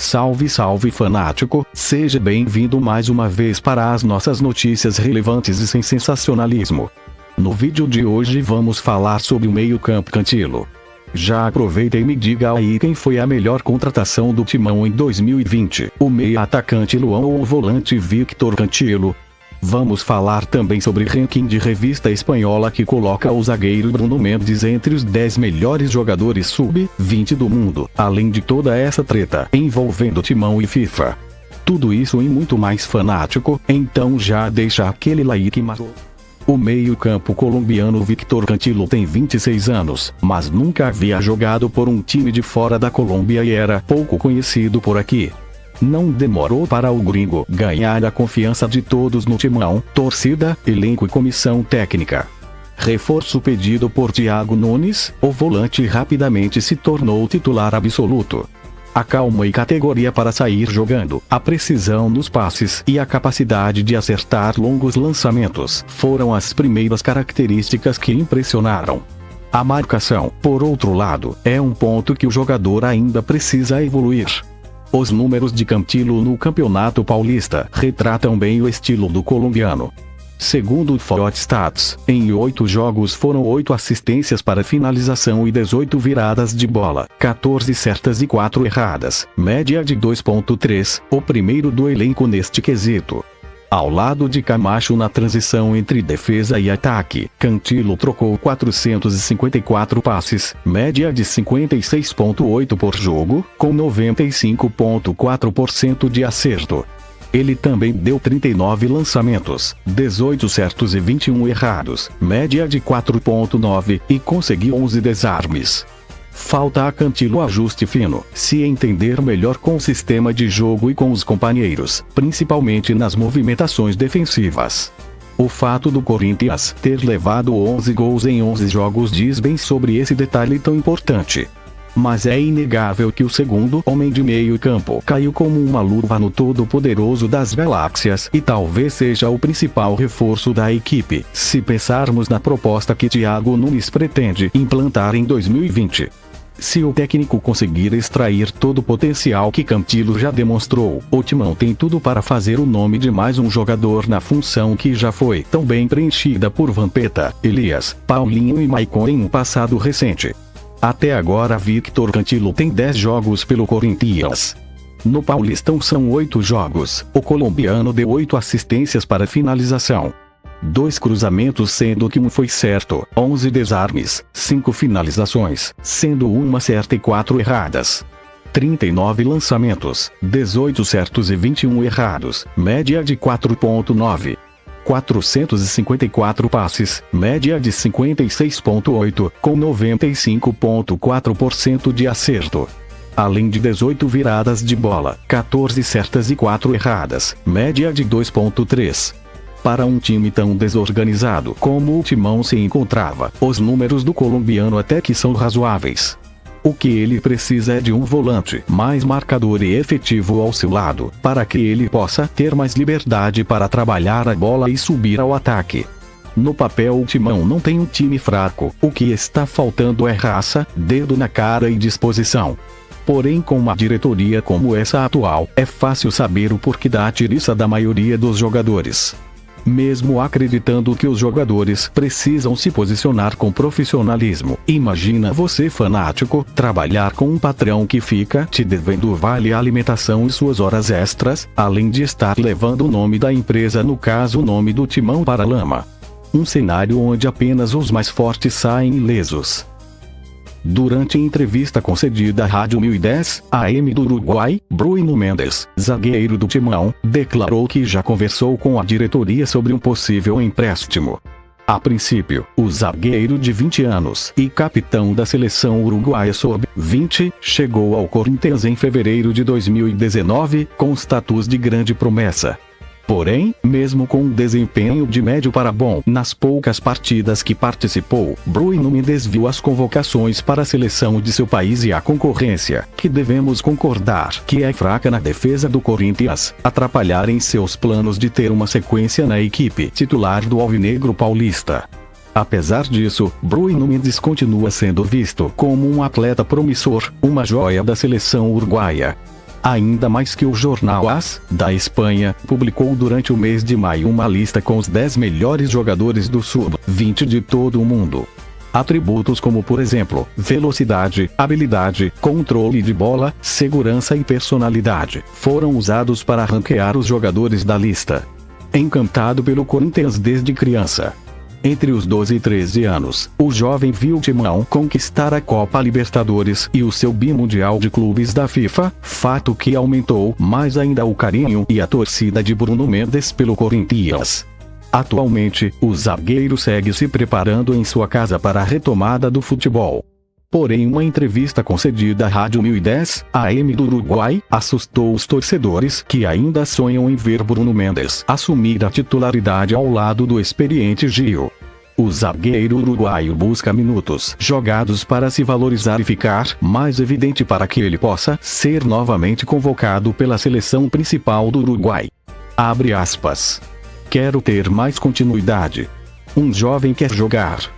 Salve, salve fanático, seja bem-vindo mais uma vez para as nossas notícias relevantes e sem sensacionalismo. No vídeo de hoje vamos falar sobre o meio-campo Cantilo. Já aproveita e me diga aí quem foi a melhor contratação do Timão em 2020, o meia-atacante Luan ou o volante Victor Cantilo. Vamos falar também sobre ranking de revista espanhola que coloca o zagueiro Bruno Mendes entre os 10 melhores jogadores sub-20 do mundo, além de toda essa treta envolvendo Timão e FIFA. Tudo isso e muito mais fanático, então já deixa aquele like maroto. O meio-campo colombiano Victor Cantilo tem 26 anos, mas nunca havia jogado por um time de fora da Colômbia e era pouco conhecido por aqui. Não demorou para o gringo ganhar a confiança de todos no Timão, torcida, elenco e comissão técnica. Reforço pedido por Thiago Nunes, o volante rapidamente se tornou titular absoluto. A calma e categoria para sair jogando, a precisão nos passes e a capacidade de acertar longos lançamentos foram as primeiras características que impressionaram. A marcação, por outro lado, é um ponto que o jogador ainda precisa evoluir. Os números de Cantilo no Campeonato Paulista retratam bem o estilo do colombiano. Segundo o FotStats, em 8 jogos foram 8 assistências para finalização e 18 viradas de bola, 14 certas e 4 erradas, média de 2.3, o primeiro do elenco neste quesito. Ao lado de Camacho na transição entre defesa e ataque, Cantilo trocou 454 passes, média de 56.8 por jogo, com 95.4% de acerto. Ele também deu 39 lançamentos, 18 certos e 21 errados, média de 4.9, e conseguiu 11 desarmes. Falta a Cantilo ajuste fino, se entender melhor com o sistema de jogo e com os companheiros, principalmente nas movimentações defensivas. O fato do Corinthians ter levado 11 gols em 11 jogos diz bem sobre esse detalhe tão importante. Mas é inegável que o segundo homem de meio campo caiu como uma luva no todo-poderoso das galáxias e talvez seja o principal reforço da equipe, se pensarmos na proposta que Thiago Nunes pretende implantar em 2020. Se o técnico conseguir extrair todo o potencial que Cantilo já demonstrou, o Timão tem tudo para fazer o nome de mais um jogador na função que já foi tão bem preenchida por Vampeta, Elias, Paulinho e Maicon em um passado recente. Até agora Victor Cantilo tem 10 jogos pelo Corinthians. No Paulistão são 8 jogos, o colombiano deu 8 assistências para finalização. 2 cruzamentos sendo que um foi certo, 11 desarmes, 5 finalizações, sendo uma certa e 4 erradas. 39 lançamentos, 18 certos e 21 errados, média de 4.9. 454 passes, média de 56.8, com 95.4% de acerto. Além de 18 viradas de bola, 14 certas e 4 erradas, média de 2.3. Para um time tão desorganizado como o Timão se encontrava, os números do colombiano até que são razoáveis. O que ele precisa é de um volante mais marcador e efetivo ao seu lado, para que ele possa ter mais liberdade para trabalhar a bola e subir ao ataque. No papel o Timão não tem um time fraco, o que está faltando é raça, dedo na cara e disposição. Porém, com uma diretoria como essa atual, é fácil saber o porquê da tiriça da maioria dos jogadores. Mesmo acreditando que os jogadores precisam se posicionar com profissionalismo, imagina você fanático, trabalhar com um patrão que fica te devendo vale alimentação e suas horas extras, além de estar levando o nome da empresa, no caso o nome do Timão, para a lama. Um cenário onde apenas os mais fortes saem ilesos. Durante entrevista concedida à Rádio 1010 AM do Uruguai, Bruno Mendes, zagueiro do Timão, declarou que já conversou com a diretoria sobre um possível empréstimo. A princípio, o zagueiro de 20 anos e capitão da seleção uruguaia sub-20 chegou ao Corinthians em fevereiro de 2019 com status de grande promessa. Porém, mesmo com um desempenho de médio para bom nas poucas partidas que participou, Bruno Mendes viu as convocações para a seleção de seu país e a concorrência, que devemos concordar que é fraca na defesa do Corinthians, atrapalharem seus planos de ter uma sequência na equipe titular do Alvinegro Paulista. Apesar disso, Bruno Mendes continua sendo visto como um atleta promissor, uma joia da seleção uruguaia. Ainda mais que o jornal AS, da Espanha, publicou durante o mês de maio uma lista com os 10 melhores jogadores do sub-20 de todo o mundo. Atributos como, por exemplo, velocidade, habilidade, controle de bola, segurança e personalidade, foram usados para ranquear os jogadores da lista. Encantado pelo Corinthians desde criança. Entre os 12 e 13 anos, o jovem viu o Timão conquistar a Copa Libertadores e o seu bimundial de clubes da FIFA, fato que aumentou mais ainda o carinho e a torcida de Bruno Mendes pelo Corinthians. Atualmente, o zagueiro segue se preparando em sua casa para a retomada do futebol. Porém, uma entrevista concedida à Rádio 1010, AM do Uruguai, assustou os torcedores que ainda sonham em ver Bruno Mendes assumir a titularidade ao lado do experiente Gil. O zagueiro uruguaio busca minutos jogados para se valorizar e ficar mais evidente para que ele possa ser novamente convocado pela seleção principal do Uruguai. Abre aspas. Quero ter mais continuidade. Um jovem quer jogar.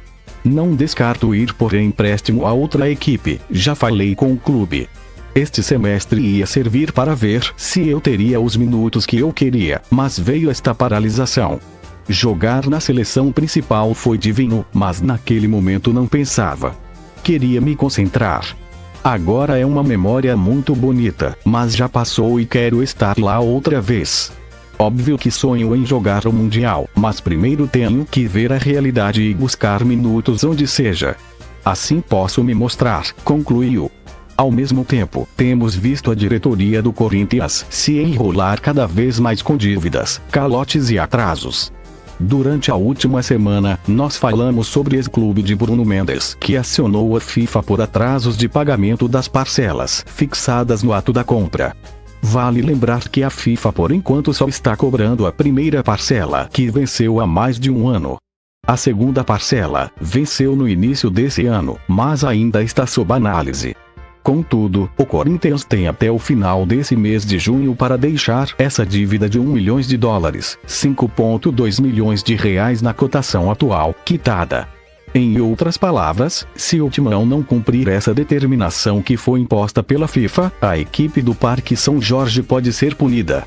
Não descarto ir por empréstimo a outra equipe, já falei com o clube. Este semestre ia servir para ver se eu teria os minutos que eu queria, mas veio esta paralisação. Jogar na seleção principal foi divino, mas naquele momento não pensava. Queria me concentrar. Agora é uma memória muito bonita, mas já passou e quero estar lá outra vez. Óbvio que sonho em jogar o Mundial, mas primeiro tenho que ver a realidade e buscar minutos onde seja. Assim posso me mostrar, concluiu. Ao mesmo tempo, temos visto a diretoria do Corinthians se enrolar cada vez mais com dívidas, calotes e atrasos. Durante a última semana, nós falamos sobre o ex-clube de Bruno Mendes, que acionou a FIFA por atrasos de pagamento das parcelas fixadas no ato da compra. Vale lembrar que a FIFA por enquanto só está cobrando a primeira parcela, que venceu há mais de um ano. A segunda parcela venceu no início desse ano, mas ainda está sob análise. Contudo, o Corinthians tem até o final desse mês de junho para deixar essa dívida de US$ 1 milhão, 5,2 milhões de reais na cotação atual, quitada. Em outras palavras, se o Timão não cumprir essa determinação que foi imposta pela FIFA, a equipe do Parque São Jorge pode ser punida.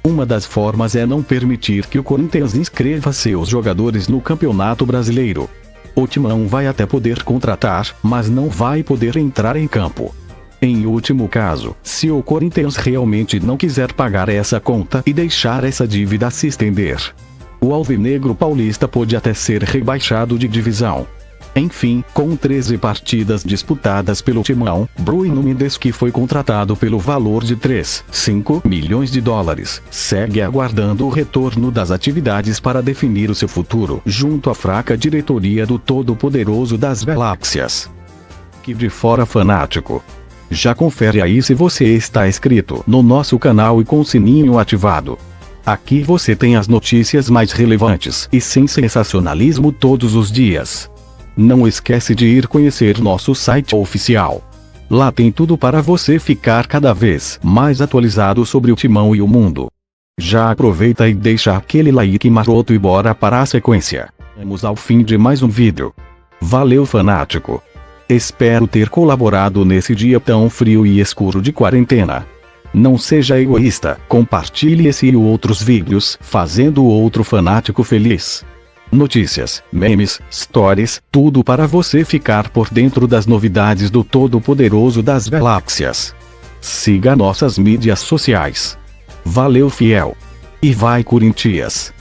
Uma das formas é não permitir que o Corinthians inscreva seus jogadores no Campeonato Brasileiro. O Timão vai até poder contratar, mas não vai poder entrar em campo. Em último caso, se o Corinthians realmente não quiser pagar essa conta e deixar essa dívida se estender, o alvinegro paulista pode até ser rebaixado de divisão. Enfim, com 13 partidas disputadas pelo Timão, Bruno Mendes, que foi contratado pelo valor de US$ 3,5 milhões, segue aguardando o retorno das atividades para definir o seu futuro, junto à fraca diretoria do todo-poderoso das Galáxias. Que de fora fanático. Já confere aí se você está inscrito no nosso canal e com o sininho ativado. Aqui você tem as notícias mais relevantes e sem sensacionalismo todos os dias. Não esquece de ir conhecer nosso site oficial. Lá tem tudo para você ficar cada vez mais atualizado sobre o Timão e o mundo. Já aproveita e deixa aquele like maroto e bora para a sequência. Vamos ao fim de mais um vídeo. Valeu, fanático! Espero ter colaborado nesse dia tão frio e escuro de quarentena. Não seja egoísta, compartilhe esse e outros vídeos, fazendo o outro fanático feliz. Notícias, memes, stories, tudo para você ficar por dentro das novidades do todo-poderoso das Galáxias. Siga nossas mídias sociais. Valeu, fiel! E vai, Corinthians!